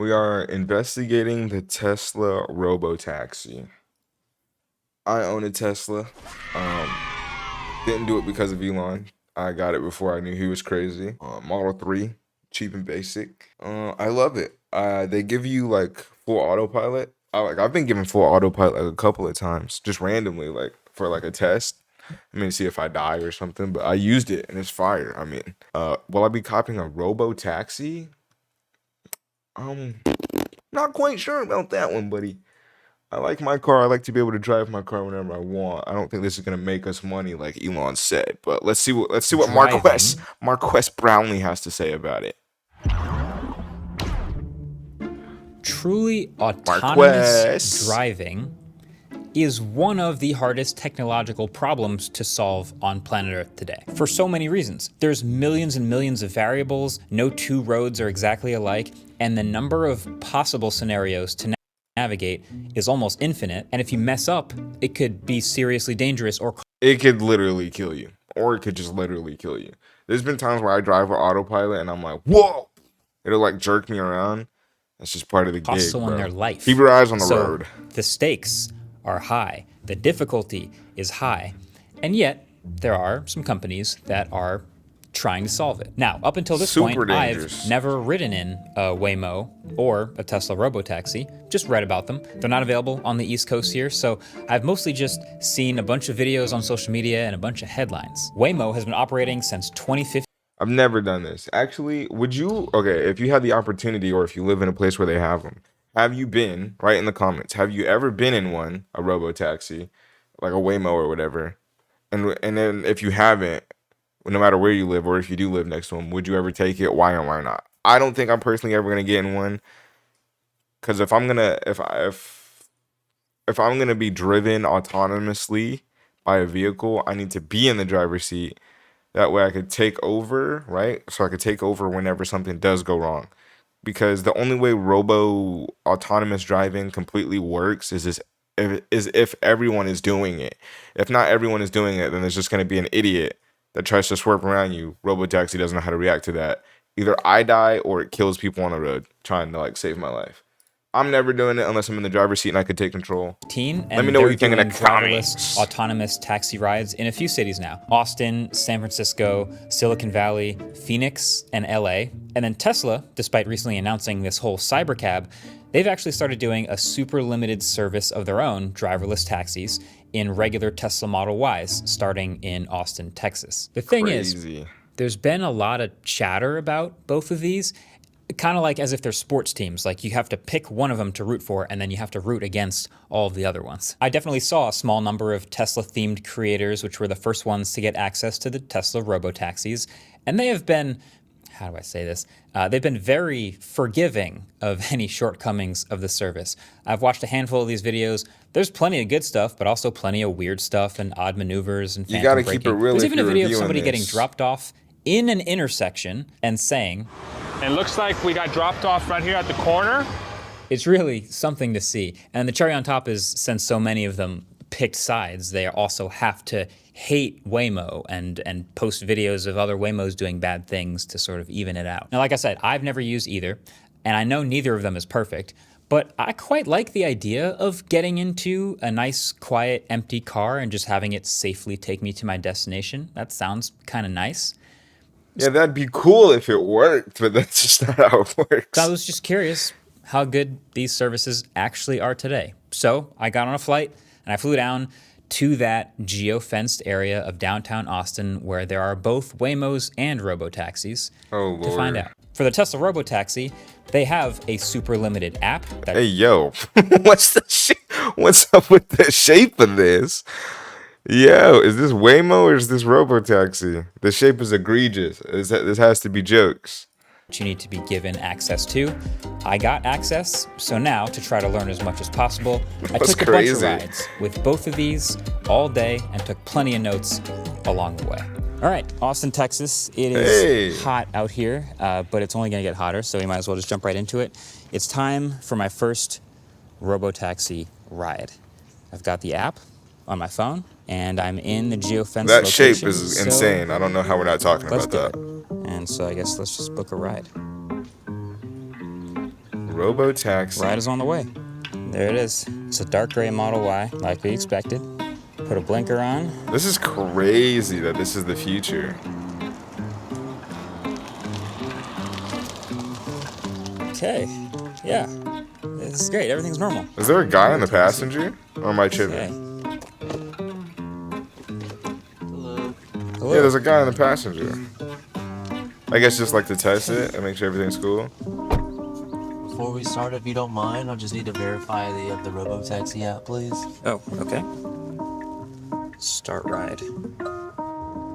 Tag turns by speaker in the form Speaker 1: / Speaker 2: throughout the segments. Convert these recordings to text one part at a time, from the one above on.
Speaker 1: We are investigating the Tesla robotaxi. I own a Tesla. Um, didn't do it because of Elon. I got it before I knew he was crazy. Model 3, cheap and basic. I love it. They give you like full autopilot. I've been given full autopilot like a couple of times, just randomly, like for like a test. I mean, see if I die or something. But I used it and it's fire. I mean, will I be copying a robo taxi? Um, Not quite sure about that one, buddy. I like my car. I like to be able to drive my car whenever I want. I don't think this is gonna make us money like Elon said, but let's see what
Speaker 2: Driving.
Speaker 1: Marquess Brownlee has to say about it.
Speaker 2: Truly autonomous
Speaker 1: Marquess.
Speaker 2: driving is one of the hardest technological problems to solve on planet Earth today. For so many reasons. There's millions and millions of variables, no two roads are exactly alike, and the number of possible scenarios to navigate is almost infinite, and if you mess up, it could be seriously dangerous or
Speaker 1: It could literally kill you, or it could just literally kill you. There's been times where I drive with autopilot and I'm like, whoa! It'll like jerk me around. That's just part of the
Speaker 2: cost
Speaker 1: gig,
Speaker 2: someone
Speaker 1: bro.
Speaker 2: their life.
Speaker 1: Keep your eyes on the
Speaker 2: So
Speaker 1: road.
Speaker 2: the stakes are high, the difficulty is high, and yet there are some companies that are trying to solve it. Now, up until this
Speaker 1: Super
Speaker 2: point, I've
Speaker 1: dangerous.
Speaker 2: never ridden in a Waymo or a Tesla robotaxi, just read about them. They're not available on the East Coast here, so I've mostly just seen a bunch of videos on social media and a bunch of headlines. Waymo has been operating since 2015.
Speaker 1: I've never done this. Actually, would you, okay, if you had the opportunity or if you live in a place where they have them, have you been, right in the comments, have you ever been in one, a robo taxi, like a Waymo or whatever? And then if you haven't, no matter where you live or if you do live next to them, would you ever take it? Why and why not? I don't think I'm personally ever gonna get in one because if I'm gonna be driven autonomously by a vehicle, I need to be in the driver's seat. That way I could take over, right? So I could take over whenever something does go wrong. Because the only way robo autonomous driving completely works is if everyone is doing it. If not everyone is doing it, then there's just going to be an idiot that tries to swerve around you. Robo taxi doesn't know how to react to that. Either I die or it kills people on the road trying to like save my life. I'm never doing it unless I'm in the driver's seat and I could take control. Let me
Speaker 2: And
Speaker 1: know what
Speaker 2: they're
Speaker 1: you think in the
Speaker 2: doing driverless
Speaker 1: comments.
Speaker 2: autonomous taxi rides in a few cities now. Austin, San Francisco, Silicon Valley, Phoenix, and LA. And then Tesla, despite recently announcing this whole cybercab, they've actually started doing a super limited service of their own driverless taxis in regular Tesla Model Ys starting in Austin, Texas. The thing is,
Speaker 1: Crazy.
Speaker 2: there's been a lot of chatter about both of these, kind of like as if they're sports teams. Like you have to pick one of them to root for, and then you have to root against all of the other ones. I definitely saw a small number of Tesla-themed creators, which were the first ones to get access to the Tesla robotaxis, and they have been, how do I say this? They've been very forgiving of any shortcomings of the service. I've watched a handful of these videos. There's plenty of good stuff, but also plenty of weird stuff and odd maneuvers and
Speaker 1: You gotta
Speaker 2: phantom
Speaker 1: keep it
Speaker 2: braking.
Speaker 1: real
Speaker 2: There's
Speaker 1: if
Speaker 2: even a
Speaker 1: you're
Speaker 2: video of
Speaker 1: reviewing
Speaker 2: somebody getting
Speaker 1: this.
Speaker 2: dropped off in an intersection and saying,
Speaker 3: It looks like we got dropped off right here at the corner.
Speaker 2: it's really something to see. And the cherry on top is, since so many of them picked sides, they also have to hate Waymo and post videos of other Waymos doing bad things to sort of even it out. Now, like I said, I've never used either, and I know neither of them is perfect, but I quite like the idea of getting into a nice, quiet, empty car and just having it safely take me to my destination. That sounds kind of nice.
Speaker 1: Yeah, that'd be cool if it worked, but that's just not how it works.
Speaker 2: I was just curious how good these services actually are today. So I got on a flight and I flew down to that geo-fenced area of downtown Austin where there are both Waymos and robotaxis
Speaker 1: Oh,
Speaker 2: to find
Speaker 1: Lord.
Speaker 2: out. For the Tesla robotaxi, they have a super limited app that
Speaker 1: Hey, yo, what's up with the shape of this? Yo, is this Waymo or is this Robotaxi? The shape is egregious. This has to be jokes.
Speaker 2: you need to be given access to. I got access, so now to try to learn as much as possible, I
Speaker 1: That's
Speaker 2: took a bunch of
Speaker 1: crazy.
Speaker 2: rides with both of these all day and took plenty of notes along the way. All right, Austin, Texas. It is
Speaker 1: Hey.
Speaker 2: hot out here, but it's only gonna get hotter, so we might as well just jump right into it. It's time for my first robotaxi ride. I've got the app on my phone, and I'm in the geofence
Speaker 1: That
Speaker 2: location.
Speaker 1: shape is
Speaker 2: so
Speaker 1: insane. I don't know how we're not talking
Speaker 2: let's
Speaker 1: about
Speaker 2: do
Speaker 1: that.
Speaker 2: it. And so I guess let's just book a ride.
Speaker 1: Robo taxi.
Speaker 2: Ride is on the way. There it is. It's a dark gray Model Y, like we expected. Put a blinker on.
Speaker 1: This is crazy that this is the future.
Speaker 2: Okay. Yeah. This is great. Everything's normal.
Speaker 1: Is there a guy in the passenger? Or am I
Speaker 2: Okay.
Speaker 1: tripping?
Speaker 2: Hello.
Speaker 1: Yeah, there's a guy in the passenger. I guess just like to test it and make sure everything's cool.
Speaker 4: Before we start, if you don't mind, I'll just need to verify the robo-taxi app, please.
Speaker 2: Oh, okay. Start ride.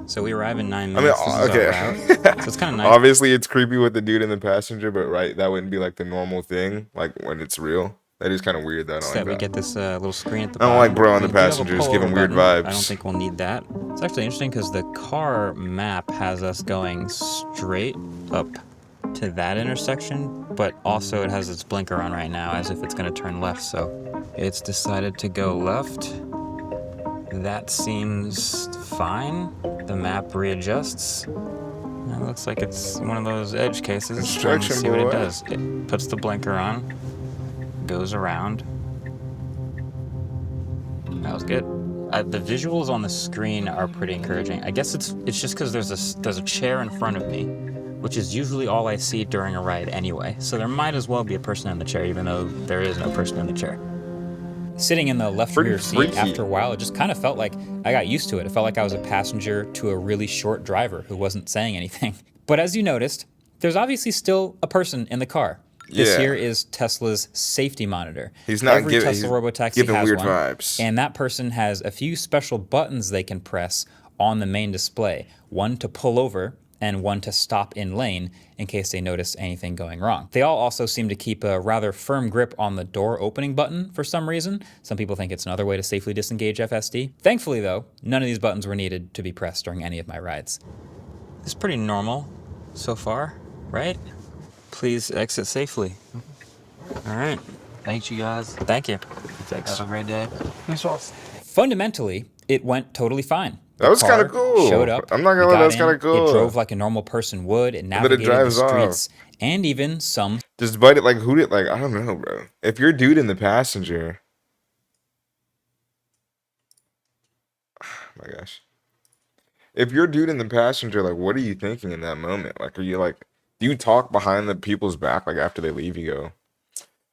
Speaker 2: So we arrive in 9 minutes. This is our
Speaker 1: okay.
Speaker 2: route. So it's kind of nice.
Speaker 1: Obviously, it's creepy with the dude in the passenger, but right, that wouldn't be like the normal thing, like when it's real. That is kind of weird. That I don't
Speaker 2: That
Speaker 1: like
Speaker 2: we
Speaker 1: that.
Speaker 2: get this little screen at the
Speaker 1: I don't
Speaker 2: bottom.
Speaker 1: like bro on the
Speaker 2: We do have a
Speaker 1: passenger, it's
Speaker 2: pullover
Speaker 1: giving weird
Speaker 2: button.
Speaker 1: vibes.
Speaker 2: I don't think we'll need that. It's actually interesting because the car map has us going straight up to that intersection, but also it has its blinker on right now as if it's going to turn left, so it's decided to go left. That seems fine. The map readjusts. It looks like it's one of those edge cases.
Speaker 1: Construction,
Speaker 2: Let's see what it
Speaker 1: boy.
Speaker 2: does. It puts the blinker on, goes around. That was good. The visuals on the screen are pretty encouraging. I guess it's just because there's a chair in front of me, which is usually all I see during a ride anyway. So there might as well be a person in the chair, even though there is no person in the chair. Sitting in the left
Speaker 1: Pretty
Speaker 2: rear seat,
Speaker 1: freaky.
Speaker 2: after a while, it just kind of felt like I got used to it. It felt like I was a passenger to a really short driver who wasn't saying anything. But as you noticed, there's obviously still a person in the car. This
Speaker 1: Yeah.
Speaker 2: here is Tesla's safety monitor.
Speaker 1: He's not
Speaker 2: Every
Speaker 1: giving-
Speaker 2: Tesla
Speaker 1: he's
Speaker 2: Robotaxi
Speaker 1: giving
Speaker 2: has
Speaker 1: weird
Speaker 2: one,
Speaker 1: vibes.
Speaker 2: and that person has a few special buttons they can press on the main display. One to pull over, and one to stop in lane in case they notice anything going wrong. They all also seem to keep a rather firm grip on the door opening button for some reason. Some people think it's another way to safely disengage FSD. Thankfully though, none of these buttons were needed to be pressed during any of my rides. It's pretty normal so far, right? Please exit safely. All right,
Speaker 4: Thanks, you guys.
Speaker 2: thank you. Thanks.
Speaker 4: Have a great day.
Speaker 2: Fundamentally, it went totally fine.
Speaker 1: That was
Speaker 2: The
Speaker 1: kinda
Speaker 2: car
Speaker 1: cool.
Speaker 2: Showed up.
Speaker 1: I'm not gonna
Speaker 2: we
Speaker 1: lie,
Speaker 2: got
Speaker 1: that's kinda
Speaker 2: in,
Speaker 1: cool.
Speaker 2: It drove like a normal person would. It
Speaker 1: then it
Speaker 2: navigated the
Speaker 1: drives off.
Speaker 2: streets and even some.
Speaker 1: Just bite it like who did like I don't know, bro. If you're dude in the passenger, my gosh. If you're dude in the passenger, like what are you thinking in that moment? Like are you like do you talk behind the people's back like after they leave? You go,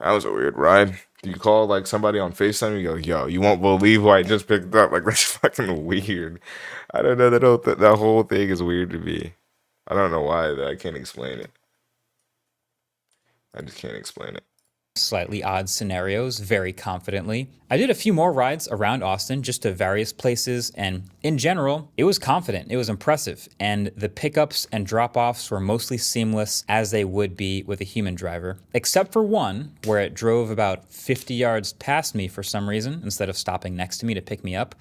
Speaker 1: that was a weird ride. Do you call like somebody on FaceTime? You go, yo, you won't believe who I just picked up. Like that's fucking weird. I don't know. That whole thing is weird to me. I don't know why. I can't explain it. I just can't explain it.
Speaker 2: Slightly odd scenarios very confidently. I did a few more rides around Austin, just to various places, and in general, it was confident, it was impressive, and the pickups and drop-offs were mostly seamless as they would be with a human driver, except for one where it drove about 50 yards past me for some reason instead of stopping next to me to pick me up.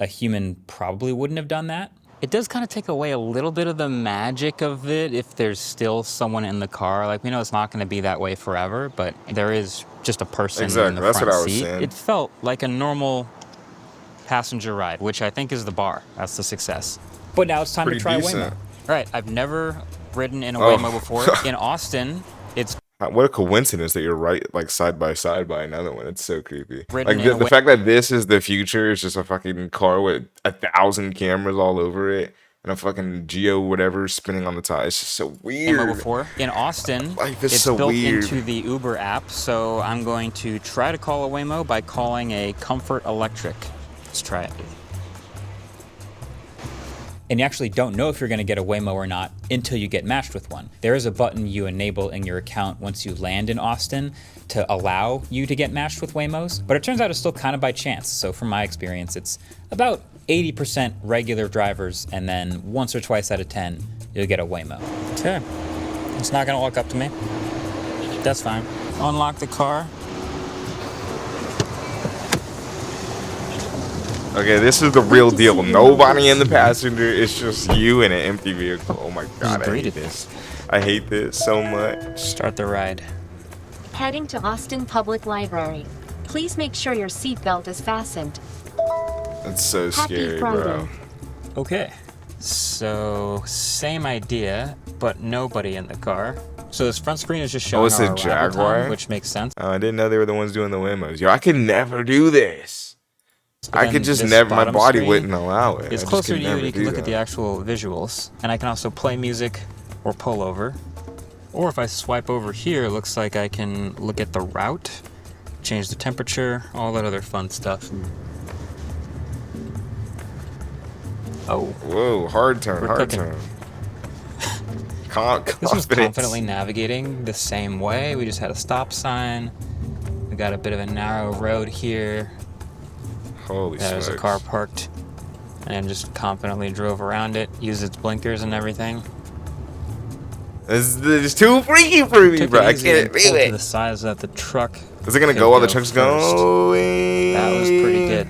Speaker 2: A human probably wouldn't have done that. It does kind of take away a little bit of the magic of it if there's still someone in the car. Like, we know it's not going to be that way forever, but there is just a person in
Speaker 1: Exactly,
Speaker 2: the
Speaker 1: that's
Speaker 2: front
Speaker 1: what I was
Speaker 2: seat.
Speaker 1: saying.
Speaker 2: It felt like a normal passenger ride, which I think is the bar. That's the success. But now it's time
Speaker 1: Pretty
Speaker 2: to try
Speaker 1: decent.
Speaker 2: Waymo. All right, I've never ridden in a
Speaker 1: Oh.
Speaker 2: Waymo before. In Austin, it's
Speaker 1: What a coincidence that you're right, like side by another one. It's so creepy.
Speaker 2: Ridden
Speaker 1: Like
Speaker 2: in
Speaker 1: the,
Speaker 2: a
Speaker 1: the
Speaker 2: way-
Speaker 1: fact that this is the future is just a fucking car with 1,000 cameras all over it and a fucking geo whatever spinning on the top. It's just so
Speaker 2: Waymo
Speaker 1: weird.
Speaker 2: before. In Austin,
Speaker 1: Life is
Speaker 2: it's
Speaker 1: so
Speaker 2: built
Speaker 1: weird.
Speaker 2: into the Uber app, so I'm going to try to call a Waymo by calling a Comfort Electric. Let's try it. And you actually don't know if you're going to get a Waymo or not until you get matched with one. There is a button you enable in your account once you land in Austin to allow you to get matched with Waymos, but it turns out it's still kind of by chance. So from my experience, it's about 80% regular drivers, and then once or twice out of 10, you'll get a Waymo. Okay, it's not going to walk up to me. That's fine. Unlock the car.
Speaker 1: Okay, this is the real deal. Nobody in the passenger. It's just you in an empty vehicle. Oh my god, I
Speaker 2: greeted
Speaker 1: hate this. I hate this so much.
Speaker 2: Start the ride.
Speaker 5: Heading to Austin Public Library. Please make sure your seatbelt is fastened.
Speaker 1: It's so
Speaker 5: Happy
Speaker 1: scary,
Speaker 5: Friday.
Speaker 1: bro.
Speaker 2: Okay, so same idea, but nobody in the car. So this front screen is just
Speaker 1: Oh,
Speaker 2: showing
Speaker 1: it's
Speaker 2: our
Speaker 1: a
Speaker 2: arrival
Speaker 1: Jaguar?
Speaker 2: time, which makes sense.
Speaker 1: I didn't know they were the ones doing the Waymos. Yo, I could never do this.
Speaker 2: But
Speaker 1: I
Speaker 2: then
Speaker 1: could just
Speaker 2: this
Speaker 1: never, my
Speaker 2: bottom
Speaker 1: body
Speaker 2: screen
Speaker 1: wouldn't allow it. I
Speaker 2: It's
Speaker 1: just
Speaker 2: closer
Speaker 1: could
Speaker 2: to you,
Speaker 1: never
Speaker 2: and you can
Speaker 1: do
Speaker 2: look at the
Speaker 1: that.
Speaker 2: actual visuals. And I can also play music or pull over. Or if I swipe over here, it looks like I can look at the route, change the temperature, all that other fun stuff. Oh,
Speaker 1: Whoa, hard turn,
Speaker 2: We're
Speaker 1: hard
Speaker 2: cooking.
Speaker 1: turn.
Speaker 2: this was
Speaker 1: Confidence.
Speaker 2: confidently navigating the same way. We just had a stop sign. We got a bit of a narrow road here.
Speaker 1: Holy
Speaker 2: There's a
Speaker 1: smokes.
Speaker 2: car parked, and just confidently drove around it, used its blinkers and everything.
Speaker 1: This is too freaky for me,
Speaker 2: Took
Speaker 1: bro.
Speaker 2: it
Speaker 1: I
Speaker 2: easy
Speaker 1: can't
Speaker 2: and
Speaker 1: believe
Speaker 2: pulled to
Speaker 1: it.
Speaker 2: the side so that the truck
Speaker 1: Is it gonna
Speaker 2: could
Speaker 1: go while the
Speaker 2: go
Speaker 1: truck's
Speaker 2: first.
Speaker 1: going?
Speaker 2: That was pretty good.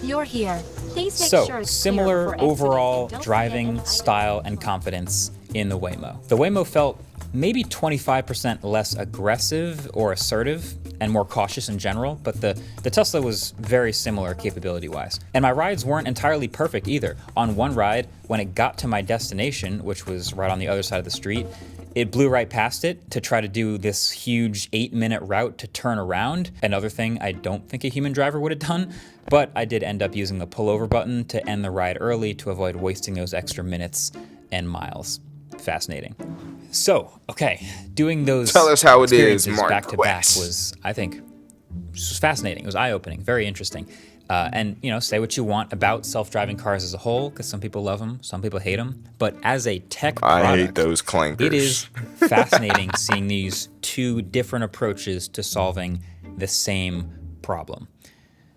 Speaker 5: You're here. Please make
Speaker 2: So,
Speaker 5: sure it's
Speaker 2: similar
Speaker 5: clear before exiting,
Speaker 2: overall
Speaker 5: and don't forget
Speaker 2: driving
Speaker 5: any items
Speaker 2: style
Speaker 5: to
Speaker 2: and
Speaker 5: bring.
Speaker 2: confidence in the Waymo. The Waymo felt maybe 25% less aggressive or assertive and more cautious in general, but the Tesla was very similar capability-wise. And my rides weren't entirely perfect either. On one ride, when it got to my destination, which was right on the other side of the street, it blew right past it to try to do this huge 8-minute route to turn around. Another thing I don't think a human driver would have done, but I did end up using the pullover button to end the ride early to avoid wasting those extra minutes and miles. Fascinating. So, okay, doing those
Speaker 1: Tell us how it is,
Speaker 2: experiences back to back
Speaker 1: Marquez.
Speaker 2: was, I think, this was fascinating. It was eye-opening, very interesting. And, you know, say what you want about self-driving cars as a whole, because some people love them, some people hate them. But as a tech product,
Speaker 1: I hate those clankers.
Speaker 2: it is fascinating seeing these two different approaches to solving the same problem.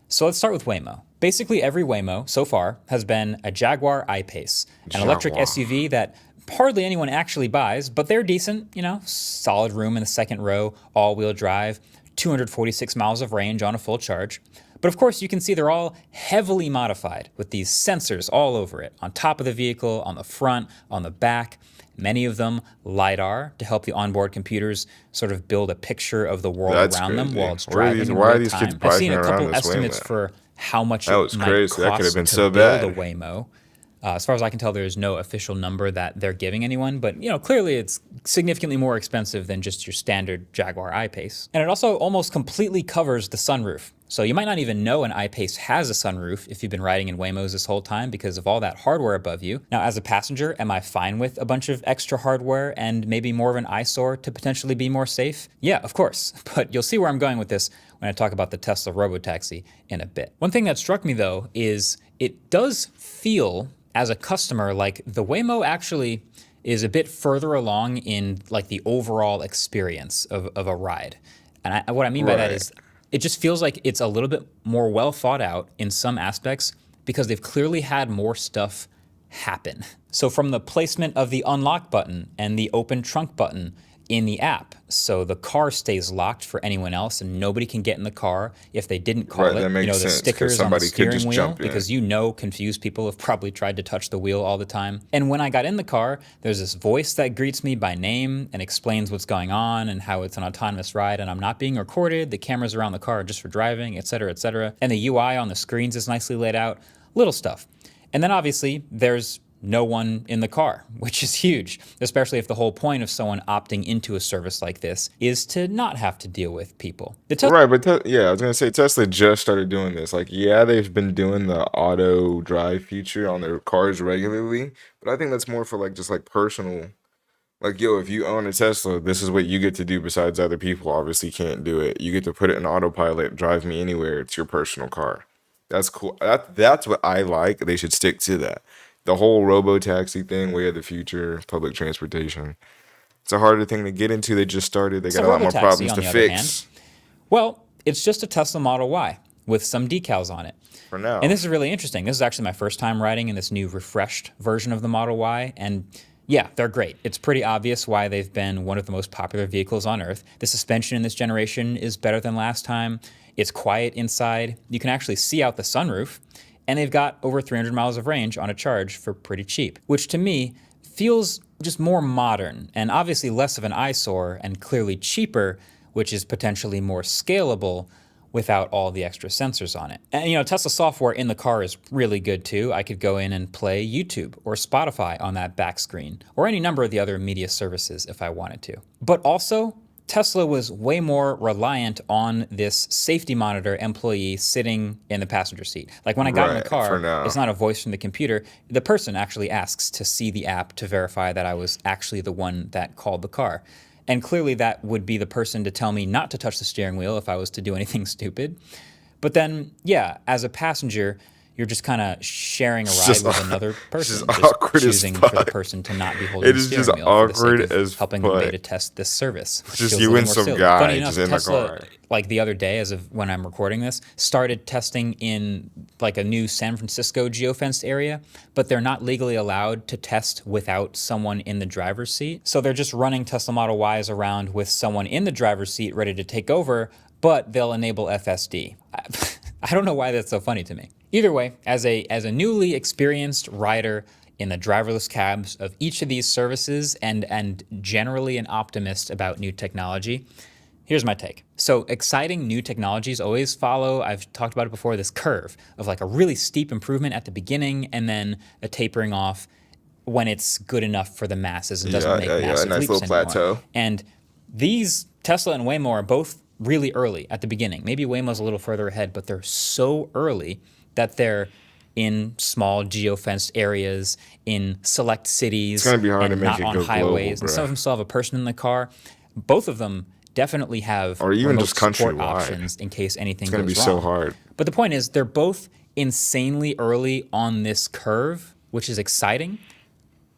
Speaker 2: So let's start with Waymo. Basically every Waymo so far has been a Jaguar I-Pace, an electric
Speaker 1: Jaguar.
Speaker 2: SUV that hardly anyone actually buys, but they're decent, you know, solid room in the second row, all-wheel drive, 246 miles of range on a full charge. But of course, you can see they're all heavily modified with these sensors all over it, on top of the vehicle, on the front, on the back. Many of them LiDAR to help the onboard computers sort of build a picture of the world
Speaker 1: That's
Speaker 2: around them
Speaker 1: crazy.
Speaker 2: while it's
Speaker 1: Where are
Speaker 2: driving
Speaker 1: these-
Speaker 2: in
Speaker 1: why are
Speaker 2: real
Speaker 1: these kids
Speaker 2: time. I've seen a
Speaker 1: biking
Speaker 2: couple
Speaker 1: around this
Speaker 2: estimates
Speaker 1: Waymo?
Speaker 2: for how much
Speaker 1: That
Speaker 2: it
Speaker 1: was
Speaker 2: might
Speaker 1: crazy. That
Speaker 2: cost
Speaker 1: could have been
Speaker 2: to
Speaker 1: so
Speaker 2: build
Speaker 1: bad.
Speaker 2: a Waymo. As far as I can tell, there's no official number that they're giving anyone, but you know, clearly it's significantly more expensive than just your standard Jaguar I-Pace. And it also almost completely covers the sunroof. So you might not even know an I-Pace has a sunroof if you've been riding in Waymos this whole time because of all that hardware above you. Now, as a passenger, am I fine with a bunch of extra hardware and maybe more of an eyesore to potentially be more safe? Yeah, of course. But you'll see where I'm going with this when I talk about the Tesla Robotaxi in a bit. One thing that struck me though is it does feel as a customer like the Waymo actually is a bit further along in like the overall experience of a ride. And what I mean by that
Speaker 1: Right.
Speaker 2: is it just feels like it's a little bit more well thought out in some aspects because they've clearly had more stuff happen. So from the placement of the unlock button and the open trunk button in the app, so the car stays locked for anyone else and nobody can get in the car if they didn't call
Speaker 1: Right,
Speaker 2: it.
Speaker 1: that makes
Speaker 2: you know, the
Speaker 1: sense, 'cause
Speaker 2: stickers on the
Speaker 1: somebody could
Speaker 2: steering
Speaker 1: just
Speaker 2: wheel
Speaker 1: jump in.
Speaker 2: because you know confused people have probably tried to touch the wheel all the time. And when I got in the car, there's this voice that greets me by name and explains what's going on and how it's an autonomous ride and I'm not being recorded. The cameras around the car are just for driving, et cetera, et cetera. And the UI on the screens is nicely laid out. Little stuff. And then obviously there's no one in the car, which is huge, especially if the whole point of someone opting into a service like this is to not have to deal with people. The Tesla
Speaker 1: Right, but yeah, I was gonna say Tesla just started doing this. Like, yeah, they've been doing the auto drive feature on their cars regularly, but I think that's more for like just like personal. Like, yo, if you own a Tesla, this is what you get to do besides other people obviously can't do it. You get to put it in autopilot, drive me anywhere. It's your personal car. That's cool. That's what I like. They should stick to that. The whole robo-taxi thing, way of the future, public transportation. It's a harder thing to get into. They just started. They
Speaker 2: So
Speaker 1: got a lot more
Speaker 2: robotaxi,
Speaker 1: problems
Speaker 2: on
Speaker 1: to
Speaker 2: the other hand,
Speaker 1: fix
Speaker 2: well, it's just a Tesla Model Y with some decals on it.
Speaker 1: for now.
Speaker 2: And this is really interesting. This is actually my first time riding in this new refreshed version of the Model Y. And yeah, they're great. It's pretty obvious why they've been one of the most popular vehicles on Earth. The suspension in this generation is better than last time. It's quiet inside. You can actually see out the sunroof. And they've got over 300 miles of range on a charge for pretty cheap, which to me feels just more modern and obviously less of an eyesore and clearly cheaper, which is potentially more scalable without all the extra sensors on it. And Tesla software in the car is really good too. I could go in and play YouTube or Spotify on that back screen, or any number of the other media services if I wanted to. But also, Tesla was way more reliant on this safety monitor employee sitting in the passenger seat. Like when I got in the
Speaker 1: Right,
Speaker 2: car,
Speaker 1: for now.
Speaker 2: it's not a voice from the computer. The person actually asks to see the app to verify that I was actually the one that called the car. And clearly that would be the person to tell me not to touch the steering wheel if I was to do anything stupid. But then, yeah, as a passenger, you're just kind of sharing a ride
Speaker 1: just
Speaker 2: with another person,
Speaker 1: just
Speaker 2: just
Speaker 1: awkward as
Speaker 2: choosing for the
Speaker 1: fuck.
Speaker 2: person to not be holding
Speaker 1: It
Speaker 2: the
Speaker 1: is
Speaker 2: steering
Speaker 1: just
Speaker 2: wheel for the
Speaker 1: awkward
Speaker 2: sake of
Speaker 1: as
Speaker 2: helping
Speaker 1: fuck.
Speaker 2: the beta test this service. Which
Speaker 1: Just
Speaker 2: feels
Speaker 1: you
Speaker 2: a little
Speaker 1: and
Speaker 2: more
Speaker 1: some
Speaker 2: silly.
Speaker 1: guy
Speaker 2: Funny enough,
Speaker 1: just in the
Speaker 2: Tesla,
Speaker 1: car.
Speaker 2: like the other day, as of when I'm recording this, started testing in like a new San Francisco geofenced area, but they're not legally allowed to test without someone in the driver's seat. So they're just running Tesla Model Ys around with someone in the driver's seat ready to take over, but they'll enable FSD. I don't know why that's so funny to me. Either way, as a newly experienced rider in the driverless cabs of each of these services and generally an optimist about new technology, here's my take. So exciting new technologies always follow, I've talked about it before, this curve of like a really steep improvement at the beginning and then a tapering off when it's good enough for the masses and doesn't make
Speaker 1: A
Speaker 2: massive
Speaker 1: nice
Speaker 2: leaps
Speaker 1: little
Speaker 2: anymore.
Speaker 1: plateau.
Speaker 2: And these Tesla and Waymo are both really early at the beginning. Maybe Waymo's a little further ahead, but they're so early that they're in small geofenced areas, in select cities,
Speaker 1: It's gonna be hard
Speaker 2: and
Speaker 1: to make
Speaker 2: not
Speaker 1: it
Speaker 2: on
Speaker 1: go
Speaker 2: highways.
Speaker 1: global,
Speaker 2: And some of
Speaker 1: bruh.
Speaker 2: them still have a person in the car. Both of them definitely have
Speaker 1: Or even
Speaker 2: remote
Speaker 1: just
Speaker 2: support
Speaker 1: countrywide.
Speaker 2: options in case anything
Speaker 1: It's gonna
Speaker 2: goes
Speaker 1: be
Speaker 2: wrong.
Speaker 1: so hard.
Speaker 2: But the point is, they're both insanely early on this curve, which is exciting,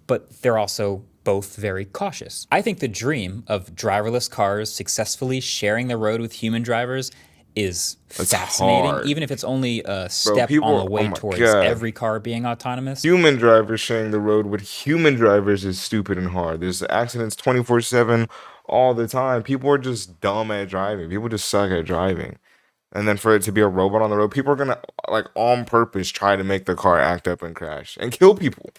Speaker 2: but they're also both very cautious. I think the dream of driverless cars successfully sharing the road with human drivers is
Speaker 1: It's
Speaker 2: fascinating,
Speaker 1: hard.
Speaker 2: even if it's only a step
Speaker 1: people-
Speaker 2: on the
Speaker 1: oh
Speaker 2: way
Speaker 1: my
Speaker 2: towards
Speaker 1: God.
Speaker 2: every car being autonomous.
Speaker 1: Human drivers sharing the road with human drivers is stupid and hard. There's accidents 24/7 all the time. People are just dumb at driving. People just suck at driving. And then for it to be a robot on the road, people are gonna like on purpose try to make the car act up and crash and kill people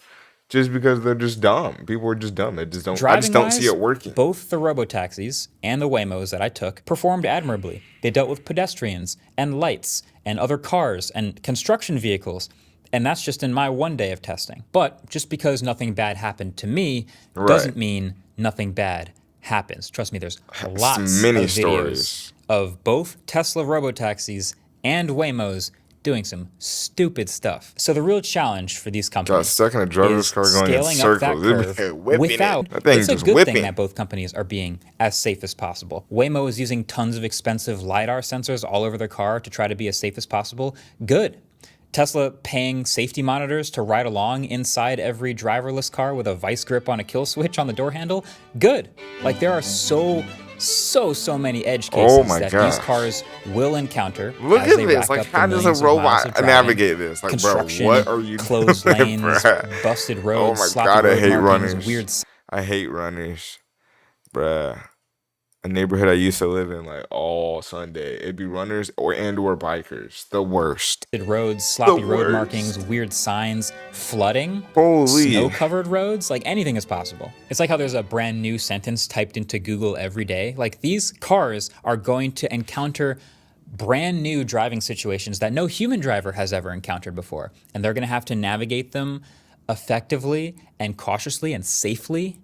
Speaker 1: just because they're just dumb. People are just dumb. They just don't. I just don't see
Speaker 2: Driving-wise,
Speaker 1: it working.
Speaker 2: both the robotaxis and the Waymos that I took performed admirably. They dealt with pedestrians and lights and other cars and construction vehicles. And that's just in my one day of testing. But just because nothing bad happened to me doesn't mean nothing bad happens. Trust me, there's lots
Speaker 1: many
Speaker 2: of videos
Speaker 1: stories.
Speaker 2: of both Tesla robotaxis and Waymos doing some stupid stuff. So the real challenge for these companies
Speaker 1: second, a driverless
Speaker 2: is
Speaker 1: car going in
Speaker 2: scaling up that
Speaker 1: circles. It'd be
Speaker 2: curve
Speaker 1: whipping it.
Speaker 2: without.
Speaker 1: That thing's
Speaker 2: It's a
Speaker 1: just
Speaker 2: good
Speaker 1: whipping.
Speaker 2: thing that both companies are being as safe as possible. Waymo is using tons of expensive LiDAR sensors all over their car to try to be as safe as possible. Good. Tesla paying safety monitors to ride along inside every driverless car with a vice grip on a kill switch on the door handle. Good. Like there are so many edge cases
Speaker 1: Oh my
Speaker 2: that
Speaker 1: gosh.
Speaker 2: these cars will encounter.
Speaker 1: Look
Speaker 2: as
Speaker 1: at
Speaker 2: they
Speaker 1: this.
Speaker 2: rack
Speaker 1: Like,
Speaker 2: up the
Speaker 1: how does a
Speaker 2: millions of miles
Speaker 1: robot
Speaker 2: of driving.
Speaker 1: navigate this? Like, bro,
Speaker 2: Construction,
Speaker 1: what are you
Speaker 2: closed
Speaker 1: doing,
Speaker 2: lanes,
Speaker 1: bruh?
Speaker 2: busted
Speaker 1: Oh
Speaker 2: roads,
Speaker 1: my
Speaker 2: sloppy
Speaker 1: God, I
Speaker 2: road
Speaker 1: hate
Speaker 2: markings,
Speaker 1: runners.
Speaker 2: weird
Speaker 1: I hate runners, bruh. A neighborhood I used to live in, like all Sunday, it'd be runners or bikers. The worst.
Speaker 2: roads, sloppy road
Speaker 1: worst.
Speaker 2: markings, weird signs, flooding,
Speaker 1: Holy.
Speaker 2: snow-covered roads, like anything is possible. It's like how there's a brand new sentence typed into Google every day. Like these cars are going to encounter brand new driving situations that no human driver has ever encountered before. And they're gonna have to navigate them effectively and cautiously and safely.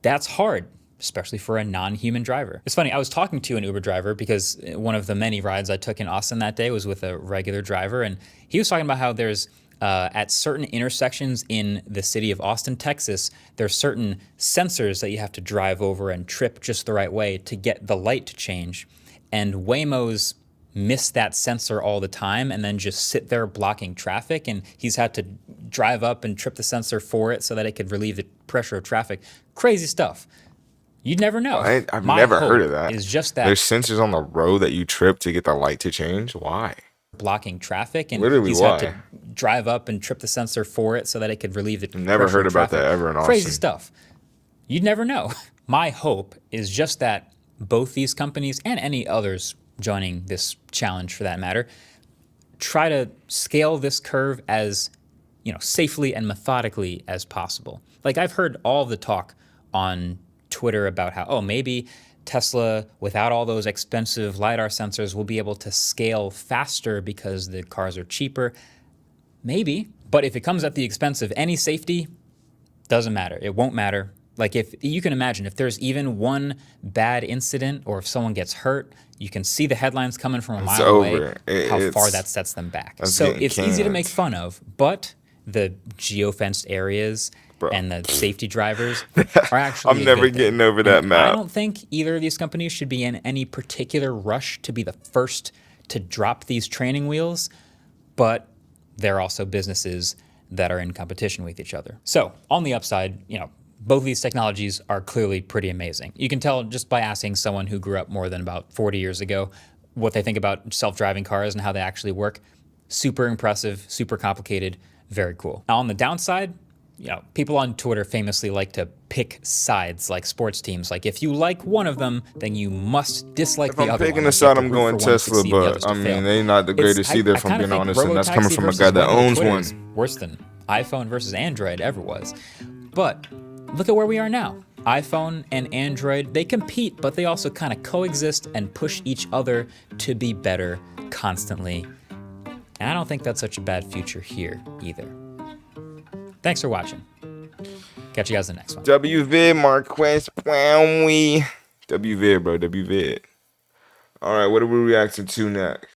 Speaker 2: That's hard, especially for a non-human driver. It's funny, I was talking to an Uber driver because one of the many rides I took in Austin that day was with a regular driver, and he was talking about how there's, at certain intersections in the city of Austin, Texas, there's certain sensors that you have to drive over and trip just the right way to get the light to change. And Waymos miss that sensor all the time and then just sit there blocking traffic, and he's had to drive up and trip the sensor for it so that it could relieve the pressure of traffic. Crazy stuff. You'd never know.
Speaker 1: I've
Speaker 2: My
Speaker 1: never heard
Speaker 2: hope
Speaker 1: of that.
Speaker 2: Is just that
Speaker 1: There's sensors on the road that you trip to get the light to change. Why?
Speaker 2: blocking traffic, and
Speaker 1: Literally,
Speaker 2: he's
Speaker 1: why?
Speaker 2: had to drive up and trip the sensor for it so that it could relieve the
Speaker 1: Never
Speaker 2: pressure
Speaker 1: heard
Speaker 2: of
Speaker 1: about
Speaker 2: traffic.
Speaker 1: that ever in
Speaker 2: Crazy
Speaker 1: Austin.
Speaker 2: stuff. You'd never know. My hope is just that both these companies and any others joining this challenge for that matter try to scale this curve as safely and methodically as possible. Like I've heard all the talk on Twitter about how, maybe Tesla, without all those expensive LiDAR sensors, will be able to scale faster because the cars are cheaper. Maybe. But if it comes at the expense of any safety, doesn't matter. It won't matter. Like, if you can imagine, if there's even one bad incident or if someone gets hurt, you can see the headlines coming from a
Speaker 1: It's
Speaker 2: mile
Speaker 1: over.
Speaker 2: away, how far that sets them back. So
Speaker 1: getting
Speaker 2: it's easy to
Speaker 1: canned.
Speaker 2: make fun of, but the geofenced areas and the safety drivers are actually
Speaker 1: I'm
Speaker 2: a
Speaker 1: never
Speaker 2: good thing.
Speaker 1: getting over that
Speaker 2: And I
Speaker 1: map.
Speaker 2: don't think either of these companies should be in any particular rush to be the first to drop these training wheels, but they're also businesses that are in competition with each other. So on the upside, both of these technologies are clearly pretty amazing. You can tell just by asking someone who grew up more than about 40 years ago what they think about self-driving cars and how they actually work. Super impressive, super complicated, very cool. Now on the downside, people on Twitter famously like to pick sides like sports teams. Like, if you like one of them, then you must dislike
Speaker 1: If
Speaker 2: the
Speaker 1: I'm
Speaker 2: other
Speaker 1: picking
Speaker 2: one.
Speaker 1: a
Speaker 2: Like, you have
Speaker 1: side,
Speaker 2: to
Speaker 1: I'm
Speaker 2: root
Speaker 1: going
Speaker 2: for one to
Speaker 1: Tesla,
Speaker 2: succeed, the others
Speaker 1: but I
Speaker 2: to
Speaker 1: mean,
Speaker 2: fail.
Speaker 1: they're not the greatest either, if I'm being
Speaker 2: kinda think
Speaker 1: honest, and that's coming
Speaker 2: Robotaxi
Speaker 1: from a
Speaker 2: versus
Speaker 1: guy that
Speaker 2: Waymo
Speaker 1: owns
Speaker 2: Twitter
Speaker 1: one.
Speaker 2: is worse than iPhone versus Android ever was. But look at where we are now. iPhone and Android, they compete, but they also kind of coexist and push each other to be better constantly. And I don't think that's such a bad future here either. Thanks for watching. Catch you guys in the next one.
Speaker 1: WV Marquez Wowie. WV, bro. WV. All right, what are we reacting to next?